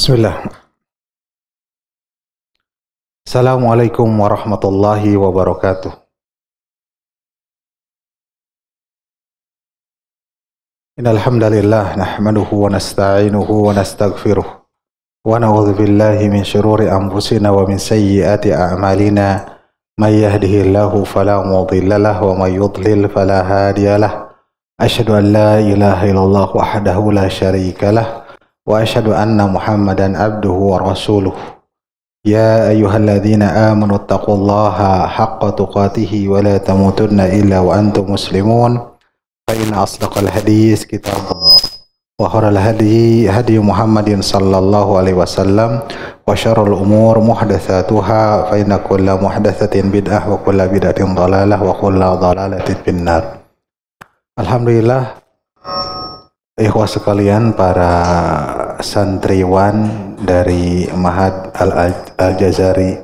Bismillah. Assalamualaikum warahmatullahi wabarakatuh. Innal hamdalillah nahmaduhu wa nasta'inuhu wa nastaghfiruh wa na'udzu billahi min shururi anfusina wa min sayyiati a'malina. May yahdihillahu fala mudilla lahu wa may yudlil fala hadiyalah. Asyhadu an la ilaha illallah wahdahu la syarika lah wa asyhadu anna Muhammadan abduhu wa rasuluh. Ya ayyuhalladzina amanu taqullaha haqqa tuqatih wa la tamutunna illa wa antum muslimun. Fa inna asdaqal hadits kitabullah wa khairal hadi Muhammadin sallallahu alaihi wasallam wa syarrul umur muhdatsatuha fa inna kulla muhdatsatin bid'ah wa kulla bid'atin dhalalah wa kulla dhalalatin finnar. Alhamdulillah, ikhwah sekalian, para santriwan dari Ma'had Al-Jazari,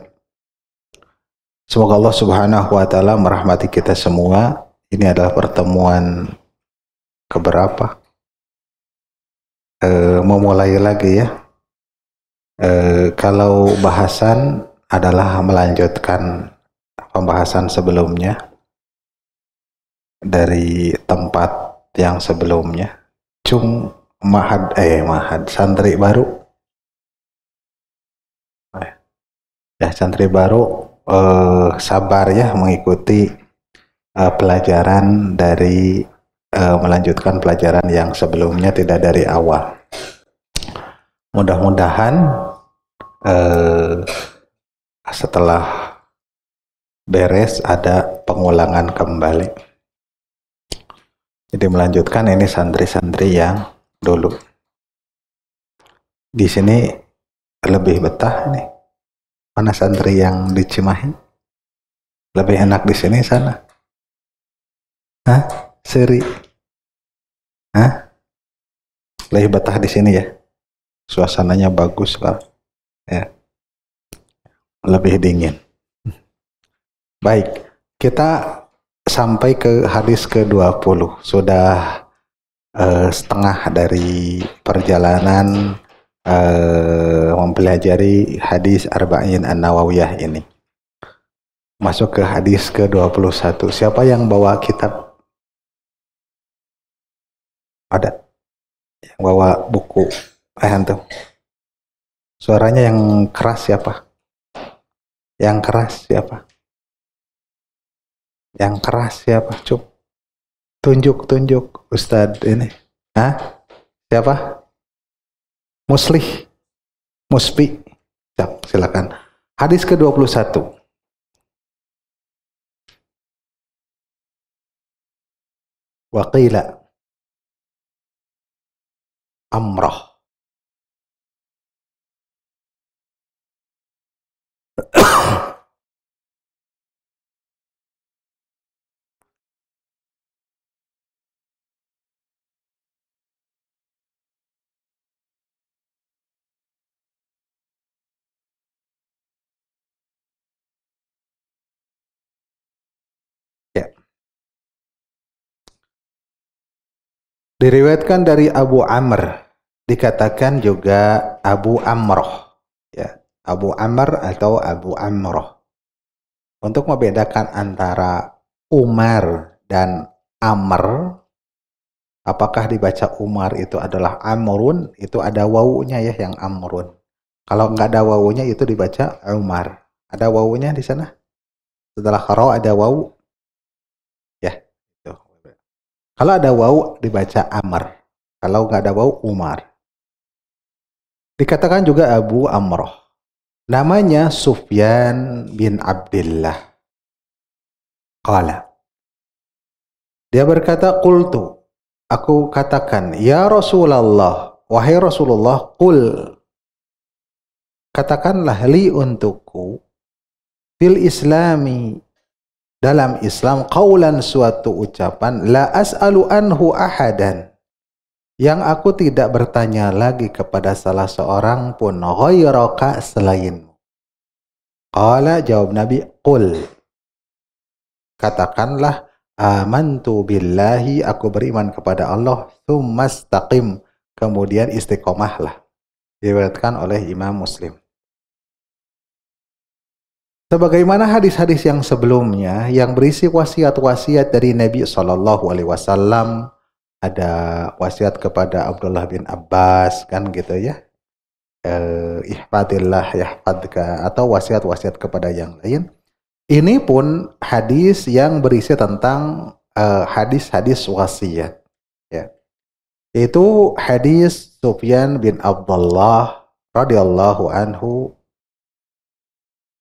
semoga Allah subhanahu wa ta'ala merahmati kita semua. Ini adalah pertemuan keberapa? Memulai lagi ya. Kalau bahasan adalah melanjutkan pembahasan sebelumnya dari tempat yang sebelumnya. Ma'had santri baru ya, santri baru sabar ya mengikuti pelajaran dari melanjutkan pelajaran yang sebelumnya, tidak dari awal. Mudah-mudahan setelah beres ada pengulangan kembali. Jadi melanjutkan ini santri-santri yang dulu. Di sini lebih betah nih. Mana santri yang di Cimahi? Lebih enak di sini sana? Hah? Seri? Hah? Lebih betah di sini ya? Suasananya bagus kan? Ya. Lebih dingin. Baik, kita sampai ke hadis ke-20. Sudah setengah dari perjalanan mempelajari hadis Arba'in An-Nawawiyah ini. Masuk ke hadis ke-21. Siapa yang bawa kitab? Ada? Yang bawa buku? Antum. Suaranya yang keras siapa? Yang keras siapa? Yang keras siapa? Tunjuk Ustadz ini. Hah? Siapa? Muspi. Silakan. Hadis ke-21. Wa qila amrah. Ya. Diriwayatkan dari Abu Amr, dikatakan juga Abu Amroh, ya, Abu Amr atau Abu Amroh. Untuk membedakan antara Umar dan Amr, apakah dibaca Umar itu adalah Amrun, itu ada wawunya ya, yang Amrun. Kalau nggak ada wawunya itu dibaca Umar. Ada wawunya di sana? Setelah karo ada wawu. Ya, itu. Kalau ada wawu dibaca Amr. Kalau nggak ada wawu, Umar. Dikatakan juga Abu Amroh. Namanya Sufyan bin Abdillah. Qala. Dia berkata, qultu. Aku katakan, ya Rasulullah, wahai Rasulullah, qul. Katakanlah li untukku, fil islami, dalam Islam, qaulan, suatu ucapan, la as'alu anhu ahadan, yang aku tidak bertanya lagi kepada salah seorang pun, ghairaka, selainmu. Qala, jawab Nabi, qul. Katakanlah, amantu billahi, aku beriman kepada Allah, tsumma istaqim, kemudian istiqomahlah. diriwayatkan oleh Imam Muslim. Sebagaimana hadis-hadis yang sebelumnya yang berisi wasiat-wasiat dari Nabi Shallallahu Alaihi Wasallam, ada wasiat kepada Abdullah bin Abbas kan gitu ya, ihfadillah yahfadka, atau wasiat-wasiat kepada yang lain. Ini pun hadis yang berisi tentang hadis-hadis wasiat, ya. Itu hadis Sufyan bin Abdullah radhiyallahu anhu.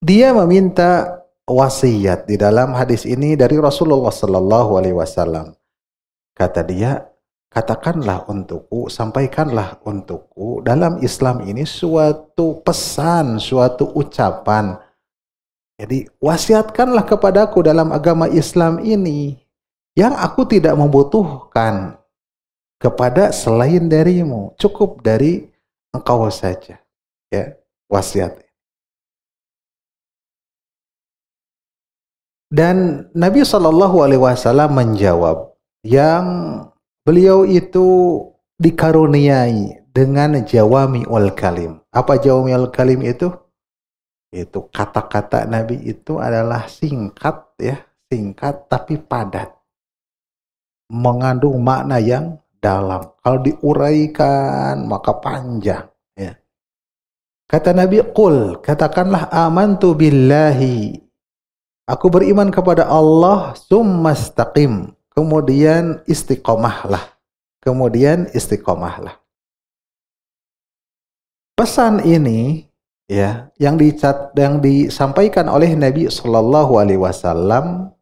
Dia meminta wasiat di dalam hadis ini dari Rasulullah sallallahu alaihi wasallam. Kata dia, katakanlah untukku, sampaikanlah untukku dalam Islam ini suatu pesan, suatu ucapan. Jadi wasiatkanlah kepadaku dalam agama Islam ini yang aku tidak membutuhkan kepada selain darimu, cukup dari engkau saja, ya, wasiat. Dan Nabi Shallallahu Alaihi Wasallam menjawab, yang beliau itu dikaruniai dengan jawami'ul kalim. Apa jawami'ul kalim itu? Itu kata-kata Nabi itu adalah singkat, ya, singkat tapi padat, mengandung makna yang dalam. Kalau diuraikan maka panjang, ya. Kata Nabi, qul, katakanlah amantu billahi, aku beriman kepada Allah, summastaqim, kemudian istiqomahlah. Kemudian istiqomahlah. Pesan ini, ya, yang disampaikan oleh Nabi Shallallahu Alaihi Wasallam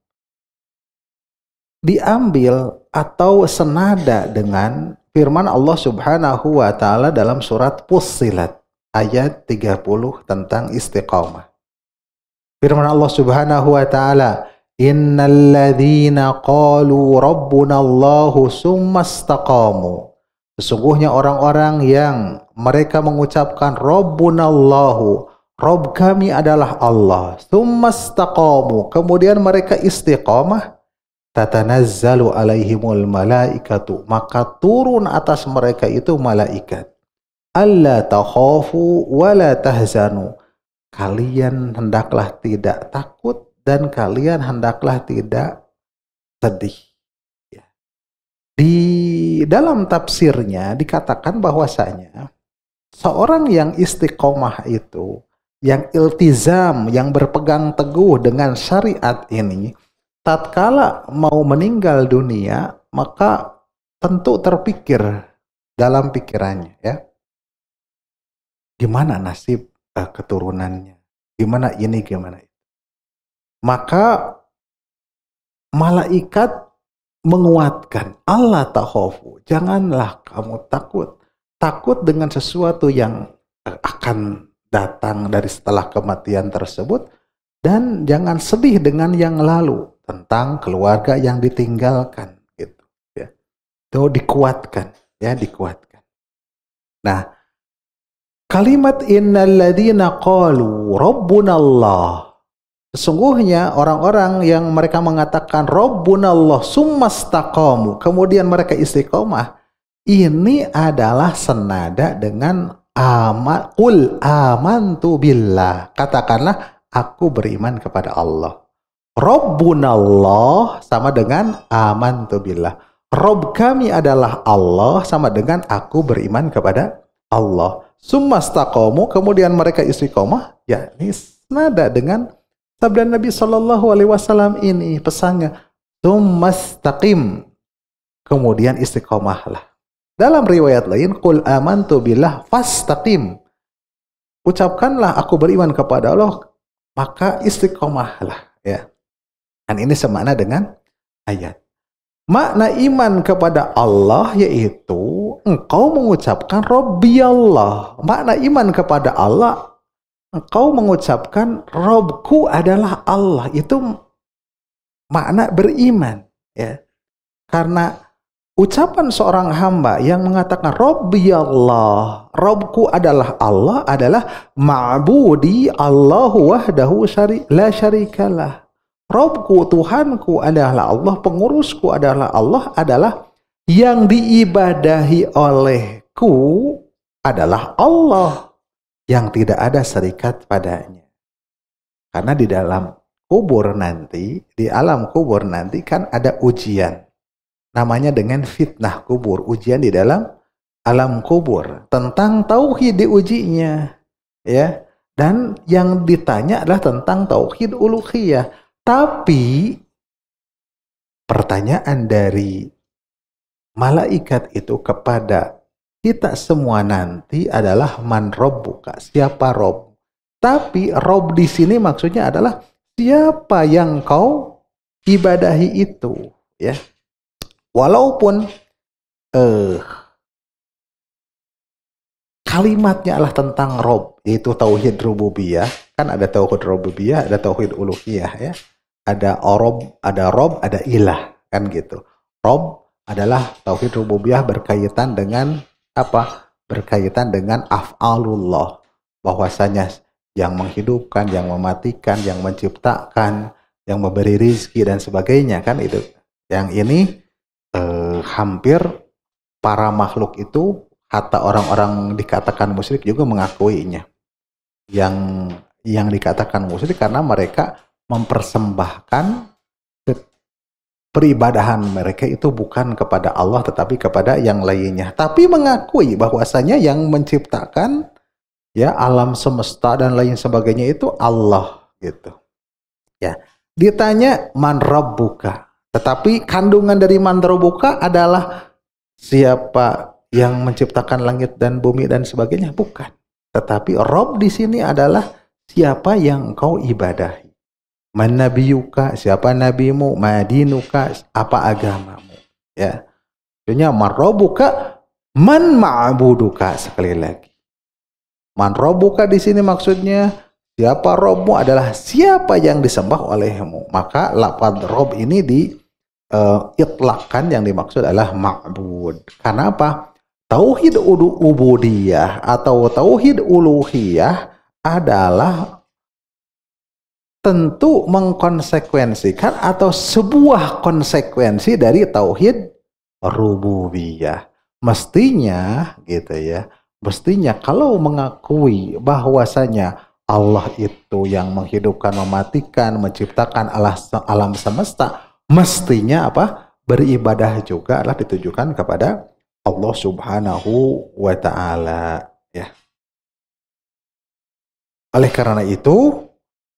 diambil atau senada dengan firman Allah Subhanahu wa taala dalam surat Fussilat ayat 30 tentang istiqamah. Firman Allah Subhanahu wa taala, "Innal ladzina qalu rabbuna Allahu summastaqamu." Sesungguhnya orang-orang yang mereka mengucapkan rabbuna Allahu, Rabb kami adalah Allah, summastaqamu, kemudian mereka istiqamah, tatanazzalu alaihimul malaikatu, maka turun atas mereka itu malaikat. Alla takhafu wa la tahzanu, kalian hendaklah tidak takut dan kalian hendaklah tidak sedih. Ya. Di dalam tafsirnya dikatakan bahwasanya seorang yang istiqomah itu, yang iltizam, yang berpegang teguh dengan syariat ini, tatkala mau meninggal dunia, maka tentu terpikir dalam pikirannya, ya, gimana nasib keturunannya, gimana ini, gimana itu. Maka malaikat menguatkan, Allah takhafu, janganlah kamu takut. Takut dengan sesuatu yang akan datang dari setelah kematian tersebut, dan jangan sedih dengan yang lalu tentang keluarga yang ditinggalkan, gitu, ya. Itu dikuatkan, ya, dikuatkan. Nah, kalimat innal ladzina qalu rabbuna Allah, sesungguhnya orang-orang yang mereka mengatakan rabbuna Allah summastaqamu, kemudian mereka istiqomah, ini adalah senada dengan qul amantu billah, katakanlah aku beriman kepada Allah. Rabbuna Allah sama dengan amantu billah, Rabb kami adalah Allah sama dengan aku beriman kepada Allah. Summastaqamu, kemudian mereka istiqomah, ya, ini senada dengan sabda Nabi Shallallahu Alaihi Wasallam ini, pesannya summastaqim, kemudian istiqomahlah. Dalam riwayat lain, qul amantu billah fastaqim, ucapkanlah aku beriman kepada Allah, maka istiqomahlah, ya. Dan ini semakna dengan ayat. Makna iman kepada Allah yaitu engkau mengucapkan Rabbi Allah. Makna iman kepada Allah, engkau mengucapkan Robku adalah Allah. Itu makna beriman, ya. Karena ucapan seorang hamba yang mengatakan Rabbi Allah, Robku adalah Allah, adalah ma'budi Allahu wahdahu la syarikalah. Robku, Tuhanku adalah Allah, pengurusku adalah Allah, adalah yang diibadahi olehku adalah Allah yang tidak ada serikat padanya. Karena di dalam kubur nanti, di alam kubur nanti kan ada ujian. Namanya dengan fitnah kubur, ujian di dalam alam kubur. Tentang tauhid diujinya, ya. Dan yang ditanya adalah tentang tauhid uluhiyah. Tapi pertanyaan dari malaikat itu kepada kita semua nanti adalah man robbuka, siapa Rob. Tapi Rob di sini maksudnya adalah siapa yang kau ibadahi itu, ya. Walaupun kalimatnya adalah tentang Rob, yaitu tauhid rububiyah. Kan ada tauhid rububiyah, ada tauhid uluhiyah, ya. Ada Rob, ada ilah, kan gitu. Rob adalah tauhid rububiyah berkaitan dengan apa? Berkaitan dengan af'alullah, bahwasanya yang menghidupkan, yang mematikan, yang menciptakan, yang memberi rizki dan sebagainya, kan itu. Yang ini hampir para makhluk itu, kata orang-orang dikatakan musyrik juga mengakuinya. Yang dikatakan musyrik karena mereka mempersembahkan peribadahan mereka itu bukan kepada Allah tetapi kepada yang lainnya. Tapi mengakui bahwasanya yang menciptakan, ya, alam semesta dan lain sebagainya itu Allah, gitu. Ya, ditanya man rabbuka. Tetapi kandungan dari man rabbuka adalah siapa yang menciptakan langit dan bumi dan sebagainya, bukan. Tetapi Rob di sini adalah siapa yang engkau ibadahi. Man nabiyuka, siapa nabimu, madinuka, apa agamamu, ya. Maksudnya man rabbuka, man ma'buduka, sekali lagi. Man rabbuka di sini maksudnya siapa Robmu adalah siapa yang disembah olehmu. Maka lafaz Rob ini itlaqkan, yang dimaksud adalah ma'bud. Karena apa? Tauhid ubudiyah atau tauhid uluhiyah adalah tentu mengkonsekuensikan atau sebuah konsekuensi dari tauhid rububiyah. Mestinya, gitu ya. Mestinya kalau mengakui bahwasanya Allah itu yang menghidupkan, mematikan, menciptakan alam semesta, mestinya apa? Beribadah juga adalah ditujukan kepada Allah Subhanahu wa ta'ala, ya. Oleh karena itu,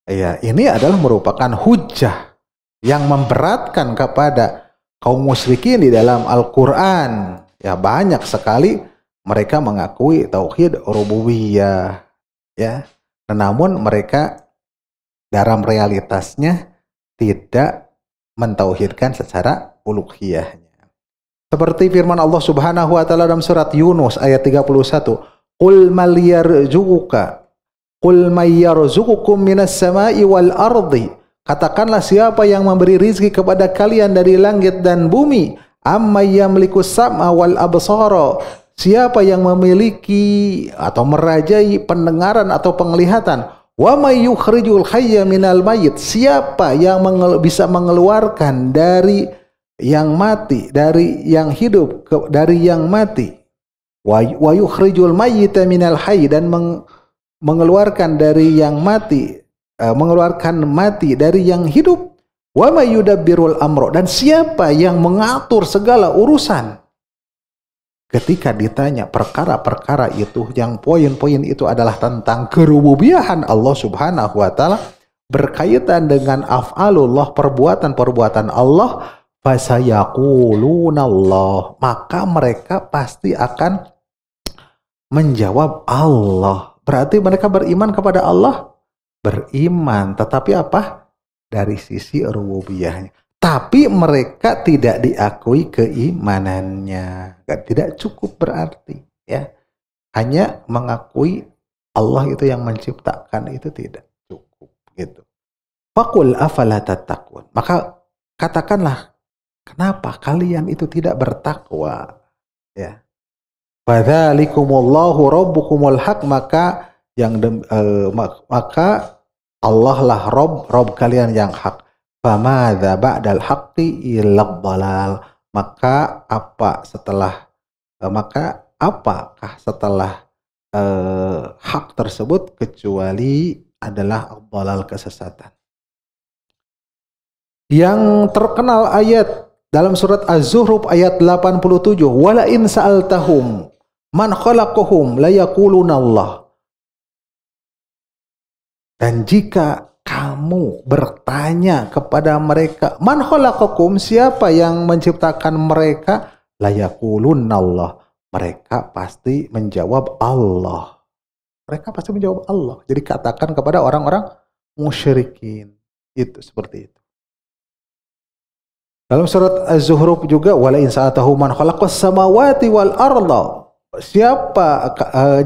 ya, ini adalah merupakan hujjah yang memberatkan kepada kaum musyrikin di dalam Al-Quran. Ya, banyak sekali mereka mengakui tauhid rububiyah, ya. Namun mereka dalam realitasnya tidak mentauhidkan secara uluhiyahnya. Seperti firman Allah Subhanahu wa taala dalam surat Yunus ayat 31, "Qul mal yarzuquka, qul may yarzuqukum minas sama'i wal ardi." Katakanlah siapa yang memberi rizki kepada kalian dari langit dan bumi. Amma yamliku sam'a wal absara. Siapa yang memiliki atau merajai pendengaran atau penglihatan. Wa may yukhrijul hayya minal mayyit. Siapa yang bisa mengeluarkan dari yang mati, dari yang hidup, dari yang mati. Wa yukhrijul mayyita minal hayy, dan mengeluarkan dari yang mati, mengeluarkan mati dari yang hidup. Wa may yudabbirul amra, dan siapa yang mengatur segala urusan. Ketika ditanya perkara-perkara itu, yang poin-poin itu adalah tentang kerububiahan Allah Subhanahu wa taala, berkaitan dengan af'alullah, perbuatan-perbuatan Allah, fasayaqulunallah, maka mereka pasti akan menjawab Allah. Berarti mereka beriman kepada Allah? Beriman, tetapi apa? Dari sisi rububiyahnya. Tapi mereka tidak diakui keimanannya. Tidak cukup berarti, ya. Hanya mengakui Allah itu yang menciptakan, itu tidak cukup, gitu. Faqul afala tattaqun. Maka katakanlah, kenapa kalian itu tidak bertakwa, ya. Fadzalikumullahu rabbukumul haq, maka maka Allah lah Rob kalian yang hak. Famadza ba'dal haqqi illa dhalal. Maka apakah setelah hak tersebut kecuali adalah dhalal, kesesatan. Yang terkenal ayat dalam surat Az-Zukhruf ayat 87, wala in sa'altahum man khalaqahum la yaquluna Allah. Dan jika kamu bertanya kepada mereka, man khalaqakum, siapa yang menciptakan mereka, la yaquluna Allah, mereka pasti menjawab Allah. Mereka pasti menjawab Allah. Jadi katakan kepada orang-orang musyrikin itu seperti itu. Dalam surat Az-Zukhruf juga, wala in sa'atahu man khalaqas samawati wal arda. Siapa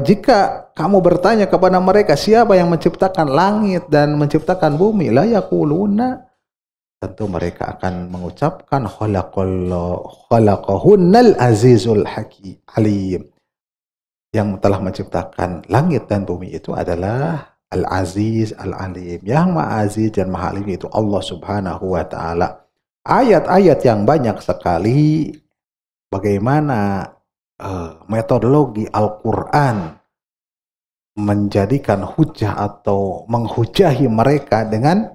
jika kamu bertanya kepada mereka siapa yang menciptakan langit dan menciptakan bumi, la yaquluna, tentu mereka akan mengucapkan khalaqahunnal azizul hakim. Yang telah menciptakan langit dan bumi itu adalah Al-Aziz Al-Alim. Yang Maha Aziz dan Maha Alim itu Allah Subhanahu wa Ta'ala. Ayat-ayat yang banyak sekali bagaimana metodologi Al-Quran menjadikan hujah atau menghujahi mereka dengan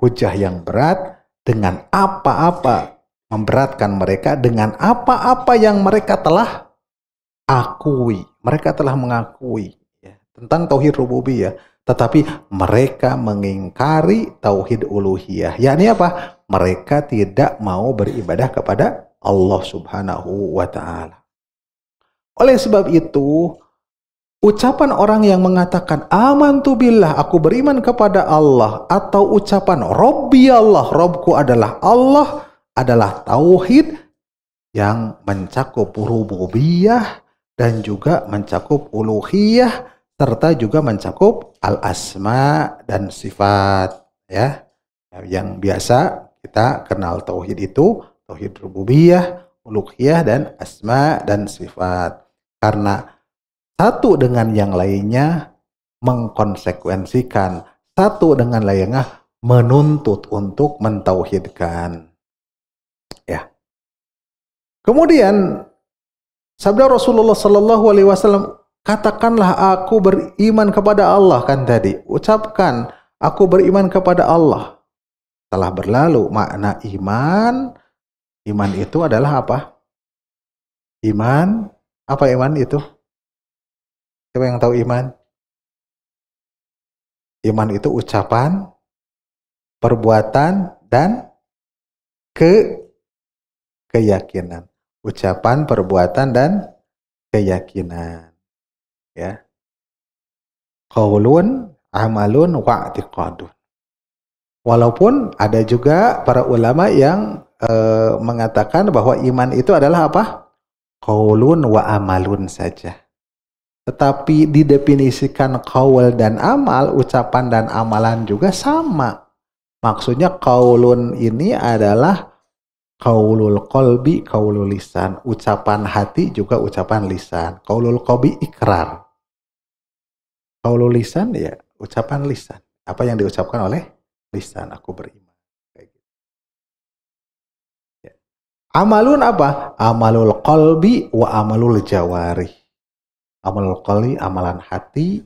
hujah yang berat, dengan apa-apa memberatkan mereka, dengan apa-apa yang mereka telah akui. Mereka telah mengakui ya, tentang tauhid rububiyah, tetapi mereka mengingkari tauhid uluhiyah. Yakni apa? Mereka tidak mau beribadah kepada Allah Subhanahu wa Ta'ala. Oleh sebab itu, ucapan orang yang mengatakan amantu billah, aku beriman kepada Allah, atau ucapan Rabbi Allah, Robku adalah Allah, adalah tauhid yang mencakup rububiyah dan juga mencakup uluhiyah serta juga mencakup al-asma dan sifat ya. Yang biasa kita kenal tauhid itu tauhid rububiyah, uluhiyah dan asma dan sifat. Karena satu dengan yang lainnya mengkonsekuensikan, satu dengan lainnya menuntut untuk mentauhidkan. Ya. Kemudian sabda Rasulullah Sallallahu Alaihi Wasallam, katakanlah aku beriman kepada Allah, kan tadi. Ucapkan aku beriman kepada Allah. Telah berlalu makna iman. Iman itu adalah apa? Iman, apa iman itu? Siapa yang tahu iman? Iman itu ucapan, perbuatan, dan keyakinan. Ucapan, perbuatan, dan keyakinan. Ya. Qaulun, amalun, wa'tiqadun. Walaupun ada juga para ulama yang mengatakan bahwa iman itu adalah apa? Qaulun wa amalun saja. Tetapi didefinisikan qaul dan amal, ucapan dan amalan juga sama. Maksudnya qaulun ini adalah qaulul qalbi, qaulul lisan. Ucapan hati juga ucapan lisan. Qaulul qalbi ikrar. Qaulul lisan ya ucapan lisan. Apa yang diucapkan oleh lisan, aku beriman. Kayak gitu. Ya. Amalun apa? Amalul qalbi wa amalul jawarih. Amalul qalbi, amalan hati,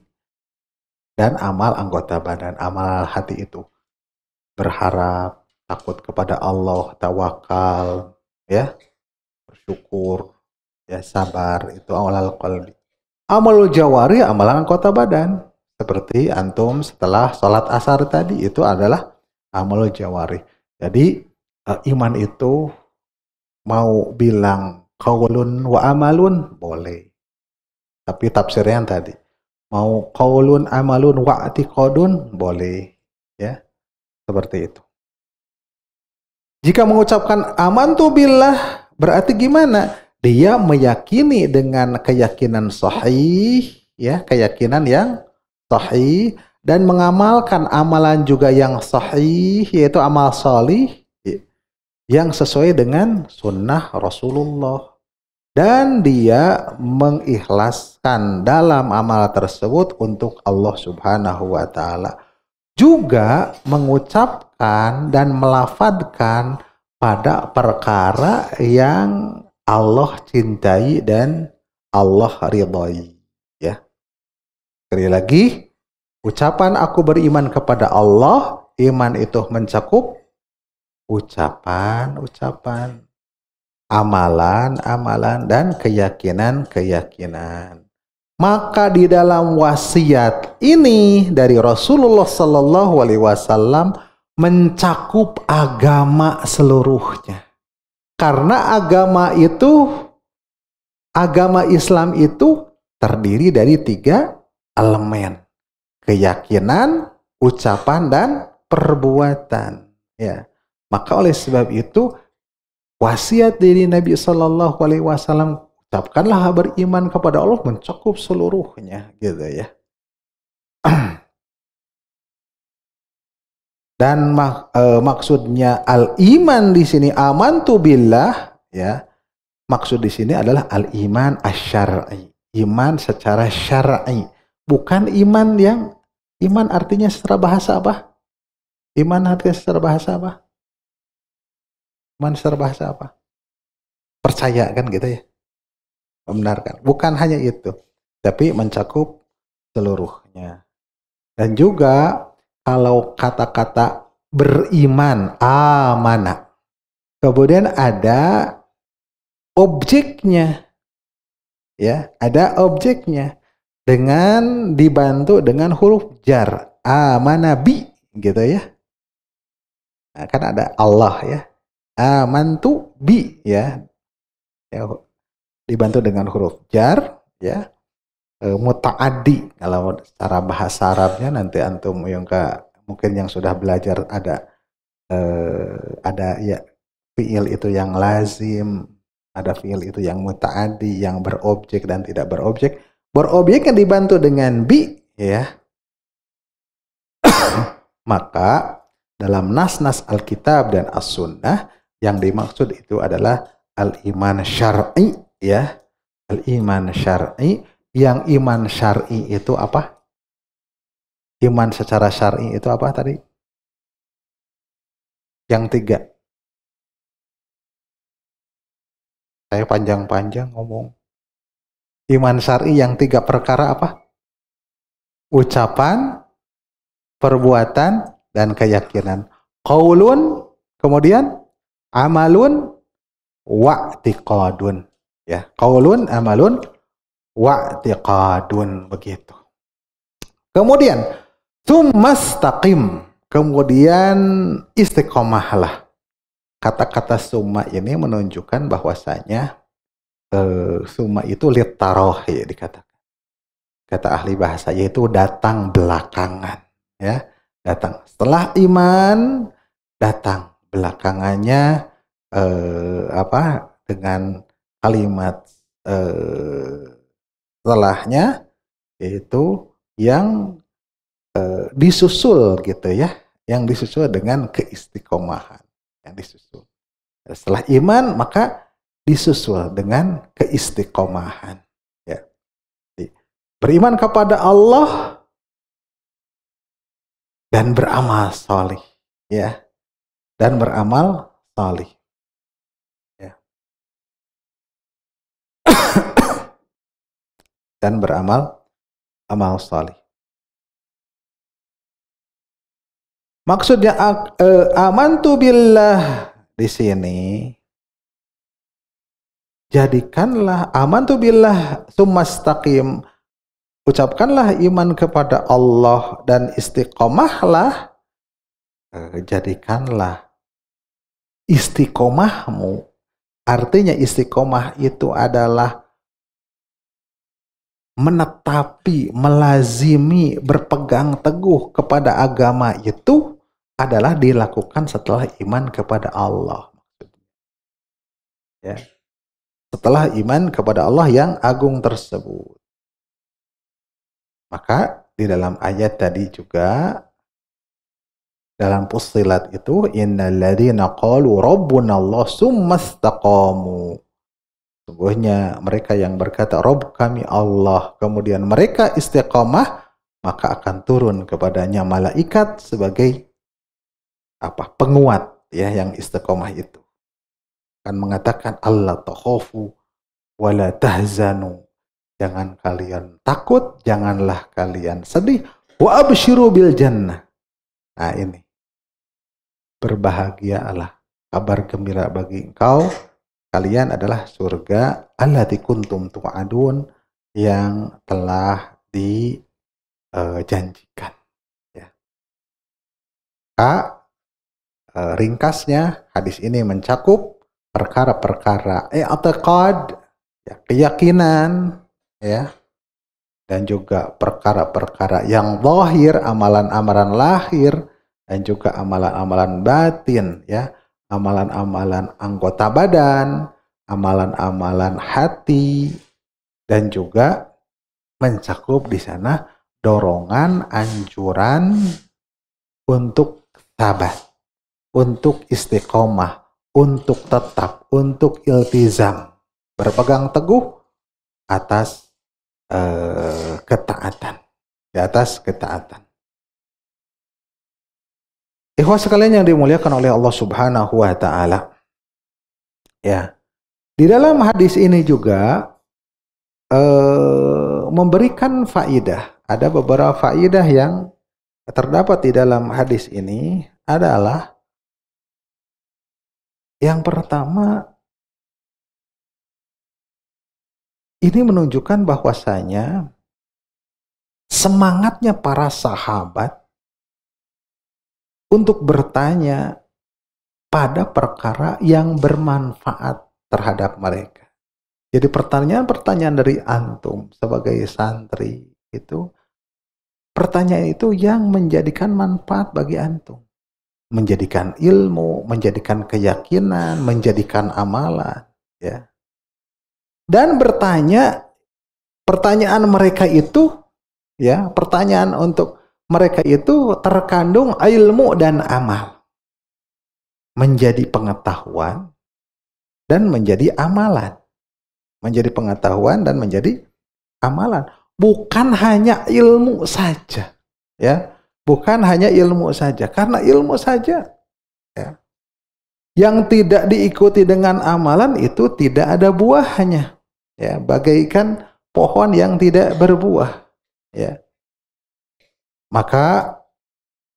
dan amal anggota badan. Amal hati itu berharap, takut kepada Allah, tawakal, ya, bersyukur, ya, sabar, itu amalul qalbi. Amalul jawari, amalan anggota badan. Seperti antum setelah sholat asar tadi, itu adalah amalul jawari. Jadi iman itu mau bilang qaulun wa amalun boleh. Tapi tafsirnya yang tadi. Mau qaulun amalun wa i'tiqadun boleh. Ya. Seperti itu. Jika mengucapkan amantu billah berarti gimana? Dia meyakini dengan keyakinan sahih, ya, keyakinan yang sahih, dan mengamalkan amalan juga yang sahih, yaitu amal salih yang sesuai dengan sunnah Rasulullah. Dan dia mengikhlaskan dalam amal tersebut untuk Allah Subhanahu wa Ta'ala. Juga mengucapkan dan melafadzkan pada perkara yang Allah cintai dan Allah ridhai. Ya. Sekali lagi, ucapan aku beriman kepada Allah, iman itu mencakup ucapan-ucapan, amalan-amalan, dan keyakinan-keyakinan. Maka di dalam wasiat ini dari Rasulullah Sallallahu Alaihi Wasallam mencakup agama seluruhnya. Karena agama Islam itu terdiri dari 3 elemen: keyakinan, ucapan, dan perbuatan. Ya, maka oleh sebab itu wasiat dari Nabi Sallallahu Alaihi Wasallam, ucapkanlah beriman kepada Allah, mencakup seluruhnya, gitu ya. Dan maksudnya al-iman di sini amantu billah, ya. Maksud di sini adalah al-iman asy-syar'i, iman secara syar'i, bukan iman artinya secara bahasa apa? Iman artinya secara bahasa apa? Iman secara bahasa apa? Percaya kan gitu ya. Membenarkan. Bukan hanya itu, tapi mencakup seluruhnya. Dan juga kalau kata-kata beriman, amana, kemudian ada objeknya, ya, ada objeknya dengan dibantu dengan huruf jar, amana bi, gitu ya. Nah, kan ada Allah ya, amantu bi, ya, dibantu dengan huruf jar, ya, muta'addi. Kalau secara bahasa Arabnya nanti antum yang mungkin yang sudah belajar ada ya fiil itu yang lazim, ada fiil itu yang muta'addi, yang berobjek dan tidak berobjek. Berobjek yang dibantu dengan bi, ya. Maka dalam nas-nas Alkitab dan As-Sunnah yang dimaksud itu adalah al-iman syar'i, ya. Al-iman syar'i. Yang iman syar'i itu apa? Iman secara syar'i itu apa tadi? Yang 3. Saya panjang-panjang ngomong. Iman syar'i yang 3 perkara apa? Ucapan, perbuatan, dan keyakinan. Qaulun, kemudian amalun, wa'tiqadun. Ya, qaulun, amalun, wa'tiqadun, begitu. Kemudian tsumastaqim, kemudian istiqomahlah. Kata-kata summa ini menunjukkan bahwasanya summa itu litaroh, ya, dikatakan. Kata ahli bahasa yaitu datang belakangan, ya. Datang setelah iman, datang belakangannya dengan kalimat setelahnya, yaitu yang disusul, gitu ya, yang disusul dengan keistiqomahan, yang disusul setelah iman, maka disusul dengan keistiqomahan, ya. Beriman kepada Allah dan beramal salih, ya, dan beramal salih, ya. Dan beramal salih. Maksudnya amantu billah di sini, jadikanlah amantu billah tsumastaqim, ucapkanlah iman kepada Allah dan istiqomahlah, jadikanlah istiqomahmu, artinya istiqomah itu adalah menetapi, melazimi, berpegang teguh kepada agama itu adalah dilakukan setelah iman kepada Allah. Ya. Setelah iman kepada Allah yang agung tersebut. Maka di dalam ayat tadi juga, dalam Fussilat itu, innal ladzina qalu rabbunallah tsumastaqamu. Sungguhnya mereka yang berkata Rabb kami Allah, kemudian mereka istiqamah, maka akan turun kepadanya malaikat sebagai apa? Penguat, ya, yang istiqamah itu. Akan mengatakan Allah takhafu wala tahzanu. jangan kalian takut, janganlah kalian sedih. Wa absyiru bil jannah. Nah ini, berbahagialah, kabar gembira bagi engkau, kalian adalah surga allati kuntum tu'adun, yang telah dijanjikan. Ya. Ringkasnya, hadis ini mencakup perkara-perkara i'tiqad, ya, keyakinan, ya, dan juga perkara-perkara yang zahir, amalan-amalan lahir, dan juga amalan-amalan batin, ya, amalan-amalan anggota badan, amalan-amalan hati, dan juga mencakup di sana dorongan, anjuran untuk sabat, untuk istiqomah, untuk tetap, untuk iltizam, berpegang teguh atas ketaatan, di atas ketaatan. Ikhwah sekalian yang dimuliakan oleh Allah Subhanahu wa taala. Ya. Di dalam hadis ini juga memberikan faidah. Ada beberapa faidah yang terdapat di dalam hadis ini adalah yang pertama, ini menunjukkan bahwasanya semangatnya para sahabat untuk bertanya pada perkara yang bermanfaat terhadap mereka. Jadi pertanyaan-pertanyaan dari antum sebagai santri itu, pertanyaan itu yang menjadikan manfaat bagi antum. Menjadikan ilmu, menjadikan keyakinan, menjadikan amalan. Ya. Dan pertanyaan mereka itu, ya, pertanyaan untuk mereka itu terkandung ilmu dan amal. Menjadi pengetahuan dan menjadi amalan. Menjadi pengetahuan dan menjadi amalan. Bukan hanya ilmu saja. Ya, bukan hanya ilmu saja. Karena ilmu saja, ya, yang tidak diikuti dengan amalan itu tidak ada buahnya. Ya, bagaikan pohon yang tidak berbuah. Ya. Maka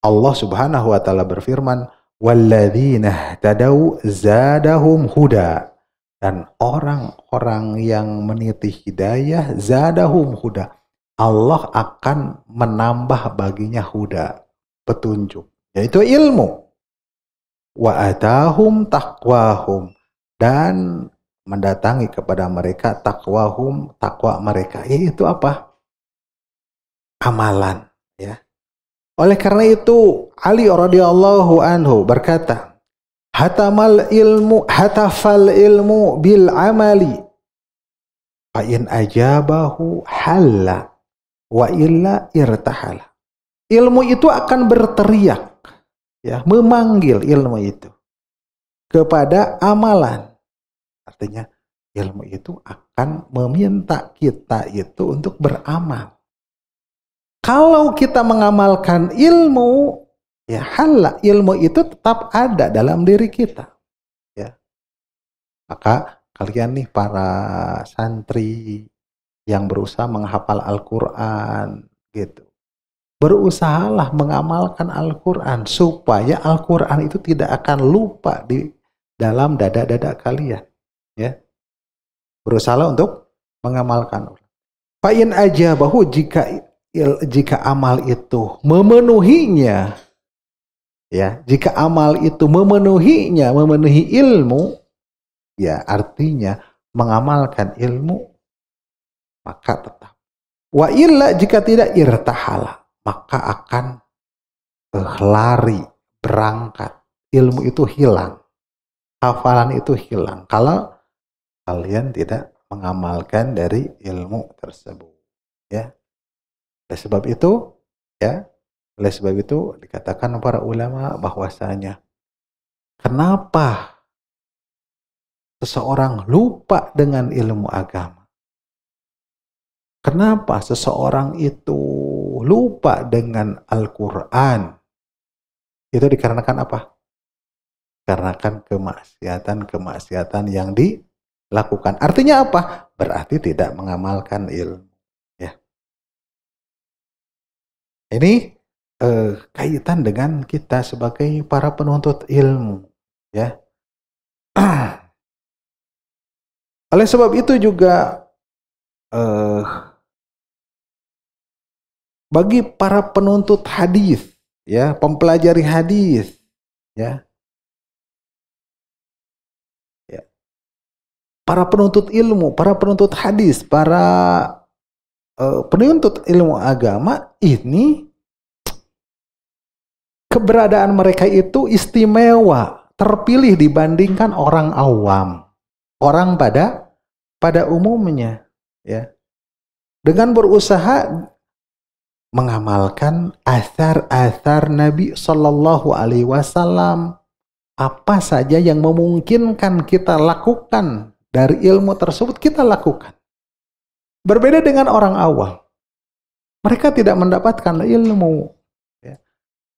Allah Subhanahu wa taala berfirman, "Walladzina tadau zadahum huda." Dan orang-orang yang meniti hidayah, zadahum huda, Allah akan menambah baginya huda, petunjuk, yaitu ilmu. Wa atahum taqwahum, dan mendatangi kepada mereka taqwahum, takwa mereka. Itu apa? Amalan, ya. Oleh karena itu Ali radhiyallahu anhu berkata, hatafal ilmu bil amali, fa in ajabahu halla wa illa irtahala. Ilmu itu akan berteriak, ya, memanggil ilmu itu kepada amalan. Artinya ilmu itu akan meminta kita itu untuk beramal. Kalau kita mengamalkan ilmu, ya halla, ilmu itu tetap ada dalam diri kita. Ya. Maka kalian nih para santri yang berusaha menghafal Al-Quran gitu, berusahalah mengamalkan Al-Quran supaya Al-Quran itu tidak akan lupa di dalam dada-dada kalian. Ya. Berusahalah untuk mengamalkan. Fa'in aja bahwa jika amal itu memenuhinya, ya, jika amal itu memenuhinya, memenuhi ilmu, ya artinya mengamalkan ilmu, maka tetap. Wa illa, jika tidak, irtahala, maka akan lari, berangkat. Ilmu itu hilang, hafalan itu hilang kalau kalian tidak mengamalkan dari ilmu tersebut. Ya. Oleh sebab itu, ya, oleh sebab itu dikatakan para ulama bahwasanya kenapa seseorang lupa dengan ilmu agama? Kenapa seseorang itu lupa dengan Al-Quran? Itu dikarenakan apa? Dikarenakan kemaksiatan yang lakukan. Artinya apa? Berarti tidak mengamalkan ilmu. Ya. Ini kaitan dengan kita sebagai para penuntut ilmu. Ya. Oleh sebab itu juga bagi para penuntut hadis, ya, mempelajari hadis, ya, para penuntut ilmu, para penuntut hadis, para penuntut ilmu agama ini keberadaan mereka itu istimewa, terpilih dibandingkan orang awam, orang pada umumnya, ya, dengan berusaha mengamalkan asar-asar Nabi Shallallahu Alaihi Wasallam. Apa saja yang memungkinkan kita lakukan dari ilmu tersebut kita lakukan. Berbeda dengan orang awam, mereka tidak mendapatkan ilmu.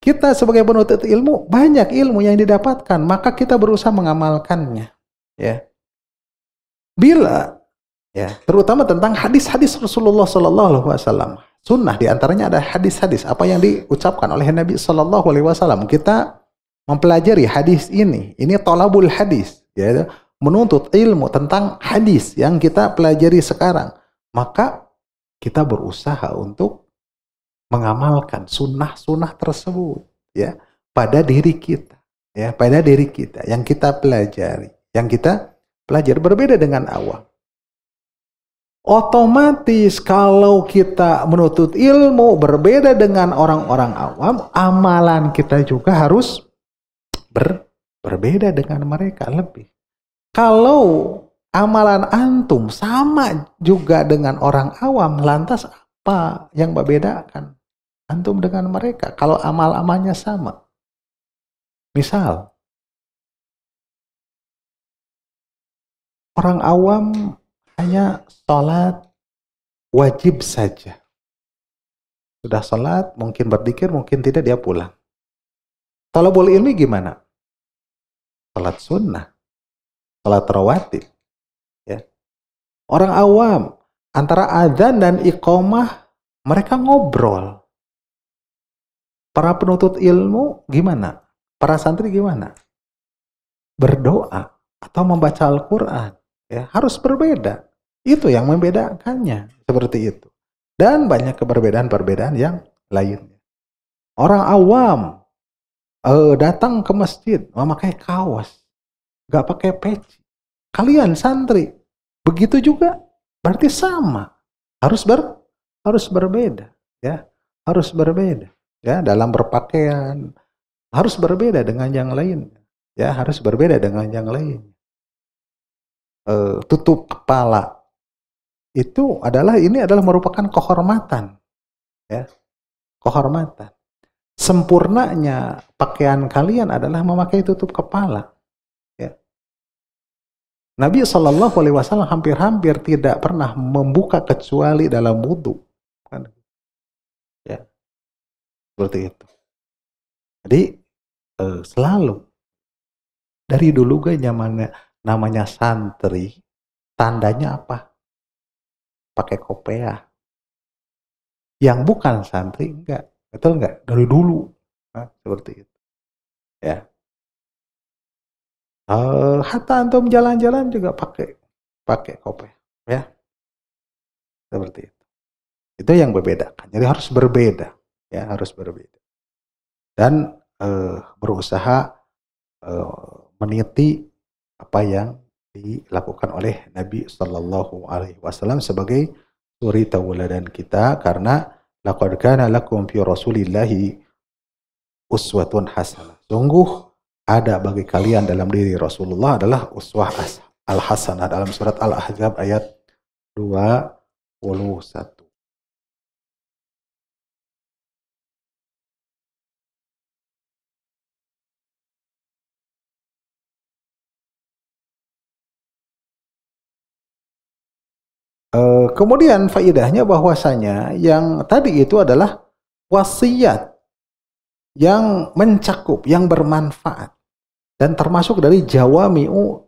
Kita sebagai penuntut ilmu banyak ilmu yang didapatkan, maka kita berusaha mengamalkannya. Ya, bila ya, terutama tentang hadis-hadis Rasulullah Shallallahu Alaihi Wasallam. Sunnah diantaranya ada hadis-hadis apa yang diucapkan oleh Nabi Shallallahu Alaihi Wasallam. Kita mempelajari hadis ini tolabul hadis, ya, menuntut ilmu tentang hadis yang kita pelajari sekarang. Maka kita berusaha untuk mengamalkan sunnah-sunnah tersebut, ya, pada diri kita, ya, pada diri kita yang kita pelajari, berbeda dengan awam. Otomatis kalau kita menuntut ilmu berbeda dengan orang-orang awam, amalan kita juga harus berbeda dengan mereka lebih. Kalau amalan antum sama juga dengan orang awam, lantas apa yang membedakan antum dengan mereka kalau amal-amalnya sama? Misal, orang awam hanya sholat wajib saja. Sudah sholat, mungkin berzikir, mungkin tidak, dia pulang. Thalabul ilmi gimana? Sholat sunnah, sholat rawatib. Ya. Orang awam, antara adzan dan iqamah, mereka ngobrol. Para penuntut ilmu gimana? Para santri gimana? Berdoa atau membaca Al-Quran. Ya, harus berbeda. Itu yang membedakannya, seperti itu. Dan banyak perbedaan-perbedaan yang lainnya. Orang awam datang ke masjid memakai kaos, nggak pakai peci. Kalian santri begitu juga, berarti sama. Harus berbeda, ya. Harus berbeda, ya, dalam berpakaian. Harus berbeda dengan yang lain, ya, harus berbeda dengan yang lain. Tutup kepala itu adalah merupakan kehormatan, ya, kehormatan. Sempurnanya pakaian kalian adalah memakai tutup kepala, ya. Nabi Shallallahu Alaihi Wasallam hampir-hampir tidak pernah membuka kecuali dalam wudhu, kan? Ya, seperti itu. Jadi selalu dari dulu namanya santri, tandanya apa? Pakai kopiah. Yang bukan santri enggak, betul enggak? Dari dulu, seperti itu. Ya. Hatta antum jalan-jalan juga pakai kopiah, ya. Seperti itu. Itu yang membedakan. Jadi harus berbeda, ya, harus berbeda. Dan berusaha meniti apa yang dilakukan oleh Nabi Shallallahu Alaihi Wasallam sebagai suri tauladan kita, karena laqad kana lakum fi Rasulillahi uswatun hasanah. Sungguh ada bagi kalian dalam diri Rasulullah adalah uswah al-hasanah, dalam surat Al-Ahzab ayat 21. Kemudian faidahnya bahwasanya yang tadi itu adalah wasiat yang mencakup, yang bermanfaat, dan termasuk dari jawami'u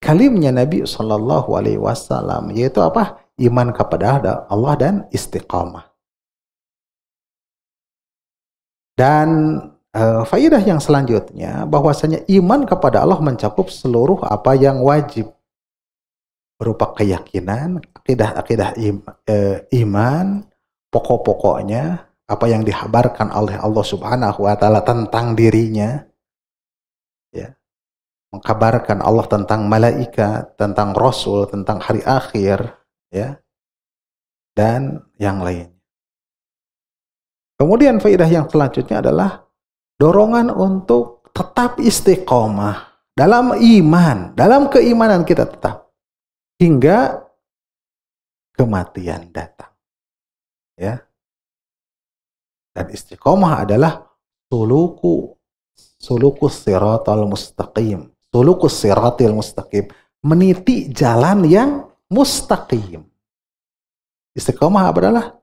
kalimnya Nabi Shallallahu Alaihi Wasallam, yaitu apa? Iman kepada Allah dan istiqamah. Dan faedah yang selanjutnya, bahwasanya iman kepada Allah mencakup seluruh apa yang wajib berupa keyakinan, akidah iman, pokok-pokoknya, apa yang dihabarkan oleh Allah Subhanahu wa taala tentang dirinya, ya. Mengkabarkan Allah tentang malaikat, tentang rasul, tentang hari akhir, ya. Dan yang lain. Kemudian faedah yang selanjutnya adalah dorongan untuk tetap istiqomah dalam iman, dalam keimanan kita tetap hingga kematian datang. Ya. Dan istiqomah adalah sulukus siratal mustaqim. Sulukus siratil mustaqim, meniti jalan yang mustaqim. Istiqomah adalah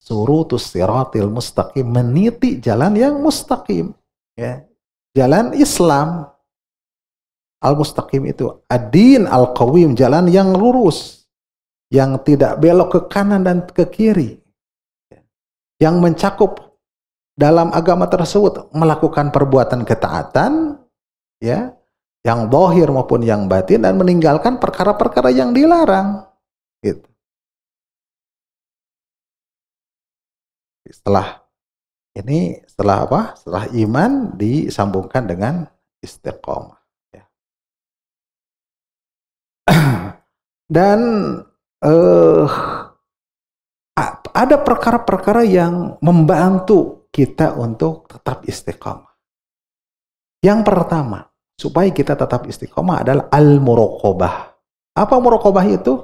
surutus siratil mustaqim, meniti jalan yang mustaqim, ya. Jalan Islam al-mustaqim itu ad-din al-qawim, jalan yang lurus, yang tidak belok ke kanan dan ke kiri, yang mencakup dalam agama tersebut melakukan perbuatan ketaatan, ya, yang zahir maupun yang batin, dan meninggalkan perkara-perkara yang dilarang, gitu. Setelah apa? Setelah iman disambungkan dengan istiqomah. Ya. Dan ada perkara-perkara yang membantu kita untuk tetap istiqomah. Yang pertama, supaya kita tetap istiqomah adalah al-muraqabah. Apa muraqabah itu?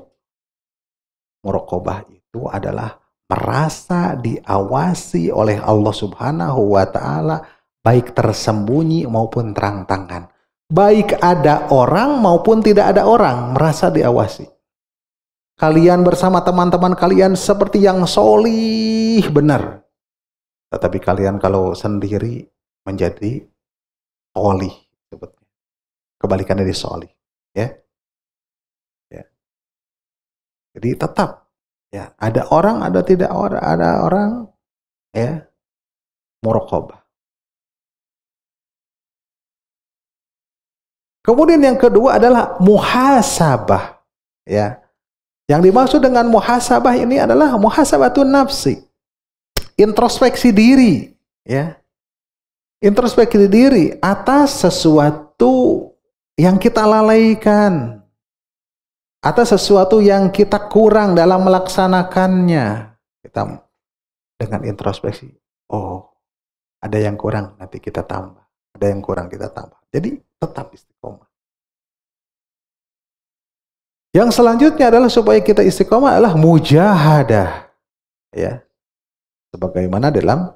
Muraqabah itu adalah merasa diawasi oleh Allah Subhanahu wa taala, baik tersembunyi maupun terang-terangan. Baik ada orang maupun tidak ada orang, merasa diawasi. Kalian bersama teman-teman kalian seperti yang solih benar. Tetapi kalian kalau sendiri menjadi solih, sebetulnya. Kebalikannya dari solih. Ya. Ya. Jadi tetap, ya, ada orang, ada tidak orang, ada orang, ya, muraqabah. Kemudian yang kedua adalah muhasabah, ya. Yang dimaksud dengan muhasabah ini adalah muhasabatun nafsi, introspeksi diri, ya. Introspeksi diri atas sesuatu yang kita lalaikan, atas sesuatu yang kita kurang dalam melaksanakannya. Kita dengan introspeksi, oh, ada yang kurang, nanti kita tambah. Ada yang kurang, kita tambah. Jadi tetap istiqomah. Yang selanjutnya adalah supaya kita istiqomah adalah mujahadah. Ya. Sebagaimana dalam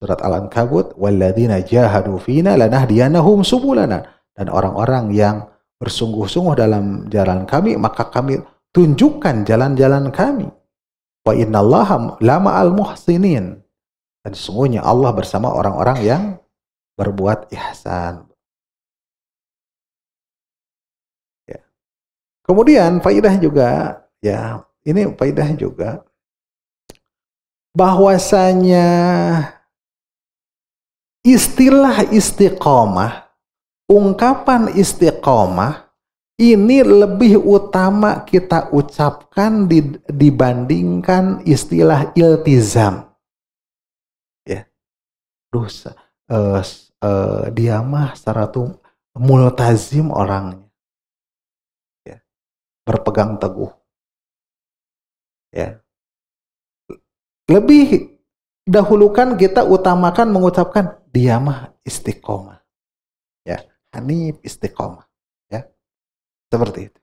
surat Al-Ankabut, walladzina jahadu fina lanahdiyanahum subulana. Dan orang-orang yang bersungguh-sungguh dalam jalan kami, maka kami tunjukkan jalan-jalan kami. Wa innallaha lama'al muhsinin. Dan sesungguhnya Allah bersama orang-orang yang berbuat ihsan. Ya. Kemudian faidah juga, ya, ini faidah juga, bahwasanya istilah istiqomah, ungkapan istiqomah ini lebih utama kita ucapkan dibandingkan istilah iltizam. Ya, dosa. Dia mah secara multazim orangnya, ya, berpegang teguh. Ya, lebih dahulukan kita utamakan mengucapkan dia mah istiqomah, ya, Hanif istiqomah, ya, seperti itu.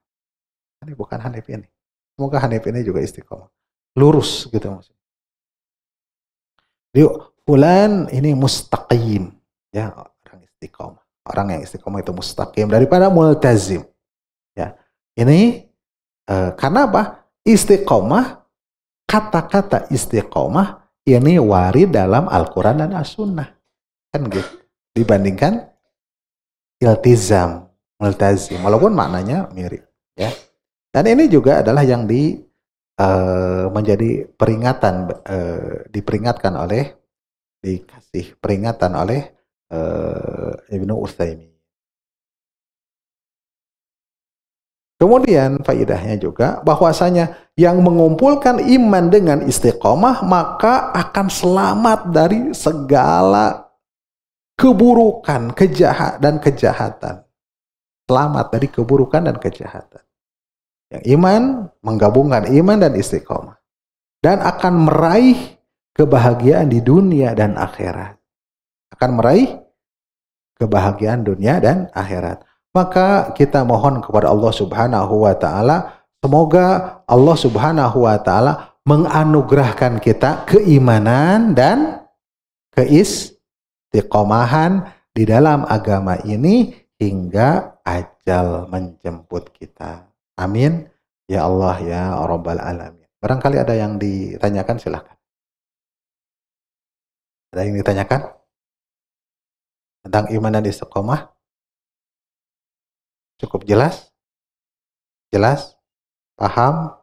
Ini bukan Hanif ini, semoga Hanif ini juga istiqomah, lurus gitu maksudnya. Dia fulan ini mustaqim, ya, orang istiqomah. Orang yang istiqomah itu mustaqim daripada multazim. Ya, ini karena apa? Istiqomah, kata-kata istiqomah ini warid dalam Al-Quran dan As-Sunnah, kan gitu. Dibandingkan iltizam, multazim, walaupun maknanya mirip, ya. Dan ini juga adalah yang menjadi peringatan, diperingatkan oleh, dikasih peringatan oleh Ibnu Utsaimin. Kemudian faedahnya juga bahwasanya yang mengumpulkan iman dengan istiqomah maka akan selamat dari segala keburukan, dan kejahatan. Selamat dari keburukan dan kejahatan. Yang iman, menggabungkan iman dan istiqomah. Dan akan meraih kebahagiaan di dunia dan akhirat. Akan meraih kebahagiaan dunia dan akhirat. Maka kita mohon kepada Allah Subhanahu wa taala, semoga Allah Subhanahu wa taala menganugerahkan kita keimanan dan keistiqomahan di dalam agama ini hingga ajal menjemput kita. Amin ya Allah ya Rabbal alamin. Barangkali ada yang ditanyakan, silahkan. Ada yang ditanyakan tentang iman dan istiqomah? Cukup jelas? Jelas? Paham?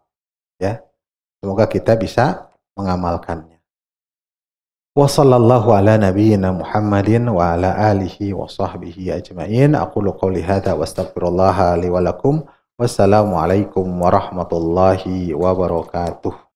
Ya. Semoga kita bisa mengamalkannya. Wa sallallahu ala nabiyyina Muhammadin wa ala alihi wa sahbihi ajma'in. Aqulu qawli hadza wa astaghfirullaha li wa lakum. Wassalamu alaikum warahmatullahi wabarakatuh.